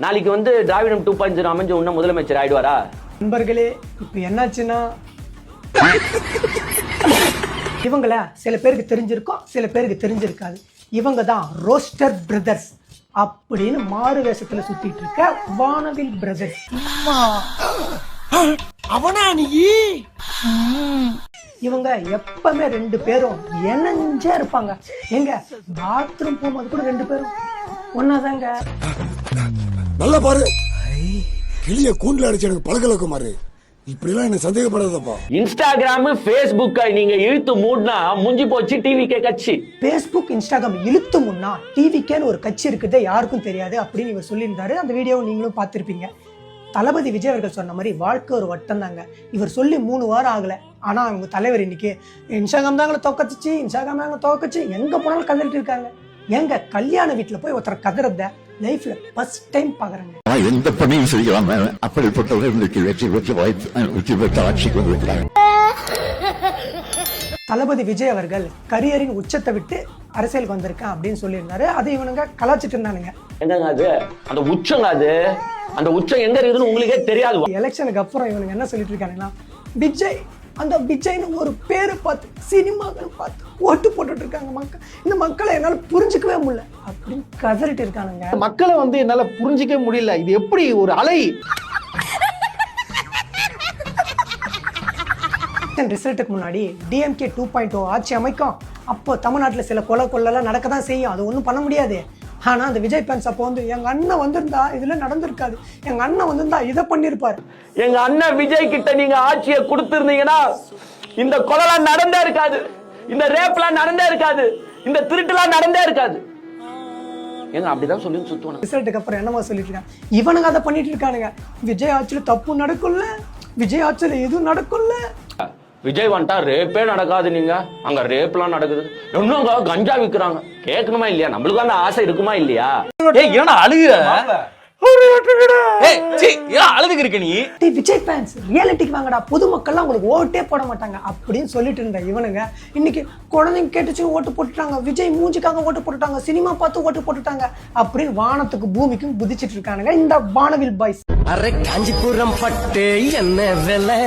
நாளைக்கு வந்து திராவிடம் 2.0 அமைஞ்சு இன்னும் முதலமைச்சர் ஆயிடுவாரா? நண்பர்களே, இப்ப என்னாச்சுன்னா இவங்கள சில பேருக்கு தெரிஞ்சிருக்கும், சில பேருக்கு தெரிஞ்சிருக்காது. இவங்க தான் ரோஸ்டர் பிரதர்ஸ் அப்படின்னு மாறு வேஷத்துல சுத்திட்டு இருக்க வானவில் பிரதர்ஸ். அவனா நீ? இவங்க எப்பவுமே 2 பேரும் இணைஞ்சே இருப்பாங்க. எங்க பாத்ரூம் போகும்போது கூட 2 பேரும் ஒன்னாதாங்க. நல்லா பாரு, கிளிய கூண்டுல அடிச்சு எனக்கு பழகலக்கு மாறு. இப்படிலாம் என்ன சந்தேகப்படாதப்பா. இன்ஸ்டாகிராம் Facebook நீங்க இழுத்து மூடினா முஞ்சி போச்சு டிவிகே கட்சி. Facebook இன்ஸ்டாகிராம் இழுத்து முன்னா டிவிக்கேன்னு ஒரு கட்சி இருக்குது, யாருக்கும் தெரியாது அப்படின்னு இவர் சொல்லியிருந்தாரு. அந்த வீடியோவை நீங்களும் பார்த்திருப்பீங்க. தளபதி விஜய் அவர்கள் சொன்ன மாதிரி வாழ்க்கை ஒரு வட்டம் தாங்க. இவர் சொல்லி 3 வாரம் ஆகல, ஆனா அவங்க தலைவர் இன்னைக்கு இன்ஸ்டாகிராம் தாங்களை தோக்கச்சிச்சு, இன்ஸ்டாகிராம் தாங்க தோக்கச்சு, எங்க போனாலும் கதறிட்டு இருக்காங்க. எங்க கல்யாண வீட்டுல போய் ஒருத்தர் கதறத லைஃப்ல ஃபர்ஸ்ட் டைம் பாக்குறாங்க. எந்த பணியும் செய்யலாம், அப்படிப்பட்டவர்கள் இன்னைக்கு வெற்றி பெற்ற ஆட்சிக்கு வந்திருக்கிறாங்க. தளபதி விஜய் அவர்கள் கரியரின் உச்சத்தை விட்டு அரசியலுக்கு வந்திருக்கேன் அப்படின்னு சொல்லியிருந்தாரு. அது இவனுங்க கலாச்சிட்டு இருந்தானுங்க. என்னங்க அது? அந்த உச்சங்க அது, அந்த உச்சம் எங்க இருக்குதுன்னு உங்களுக்கே தெரியாது. எலெக்ஷனுக்கு அப்புறம் இவனுங்க என்ன சொல்லிட்டு இருக்காங்கன்னா, விஜய் அந்த விஜய்னு ஒரு பேரை பார்த்து சினிமாக்கள் பார்த்து ஓட்டு போட்டுட்டு இருக்காங்க மக்கள். இந்த மக்களை என்னால புரிஞ்சுக்கவே முடியல அப்படின்னு கதறிட்டு இருக்கானுங்க. மக்களை வந்து என்னால புரிஞ்சிக்கவே முடியல. இது எப்படி ஒரு அலை? ரிசல்ட்டுக்கு முன்னாடி டிஎம்கே 2.0 ஆட்சி அமைக்கும். அப்போ தமிழ்நாட்டில் சில கொலைலாம் நடக்க தான் செய்யும், அது ஒன்றும் பண்ண முடியாது. ஆனால் அந்த விஜய் ஃபேன்ஸ் அப்போ வந்து எங்கள் அண்ணன் வந்திருந்தா இதில் நடந்திருக்காது, எங்கள் அண்ணன் வந்திருந்தா இதை பண்ணியிருப்பார். எங்க அண்ணன் விஜய் கிட்ட நீங்க ஆட்சியை கொடுத்திருந்தீங்கன்னா இந்த கொலைலாம் நடந்தே இருக்காது, இந்த ரேப்லாம் நடந்தே இருக்காது, இந்த திருட்டுலாம் நடந்தே இருக்காது. ஏங்க அப்படிதான் சொல்லி சுத்துவாங்க. ரிசல்ட்டுக்கு அப்புறம் என்னமா சொல்லிட்டு இருக்காங்க, இவனுங்க அதை பண்ணிட்டு இருக்கானுங்க. விஜய் ஆட்சியில் தப்பு நடக்கும்ல, விஜய் ஆட்சியில் எதுவும் நடக்கும்ல. விஜய் வந்துட்டா ரேப்பே நடக்காது, நீங்க அங்க ரேப்லாம் நடக்குது, இன்னும் கஞ்சா விற்கிறாங்க. கேட்கணுமா இல்லையா? நம்மளுக்கு அந்த ஆசை இருக்குமா இல்லையா? அழுதுக்கு இருக்க நீ விஜய் ஃபேன்ஸ் ரியாலிட்டிக்கு வாங்கடா, பொதுமக்கள்லாம் உங்களுக்கு ஓட்டே போட மாட்டாங்க அப்படின்னு சொல்லிட்டு இருந்த இவனுங்க இன்னைக்கு குழந்தைங்க கேட்டுச்சு ஓட்டு போட்டுட்டாங்க, விஜய் மூஞ்சிக்காக ஓட்டு போட்டுட்டாங்க, சினிமா பார்த்து ஓட்டு போட்டுட்டாங்க அப்படின்னு வானத்துக்கு பூமிக்கும் குதிச்சிட்டு இருக்கானுங்க இந்த வானவில் பாய்ஸ். அரே காஞ்சிபுரம் பட்டு என்ன விலை?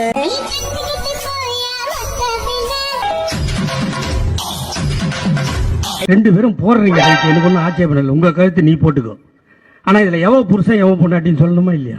ரெண்டு பேரும் போடுறீங்க, எனக்கு ஒன்றும் ஆட்சேபம் இல்லை. உங்க கருத்து நீ போட்டுக்கோ. ஆனா இதுல எவ புருஷன் எவ பொண்டாட்டின்னு சொல்லணுமா இல்லையா?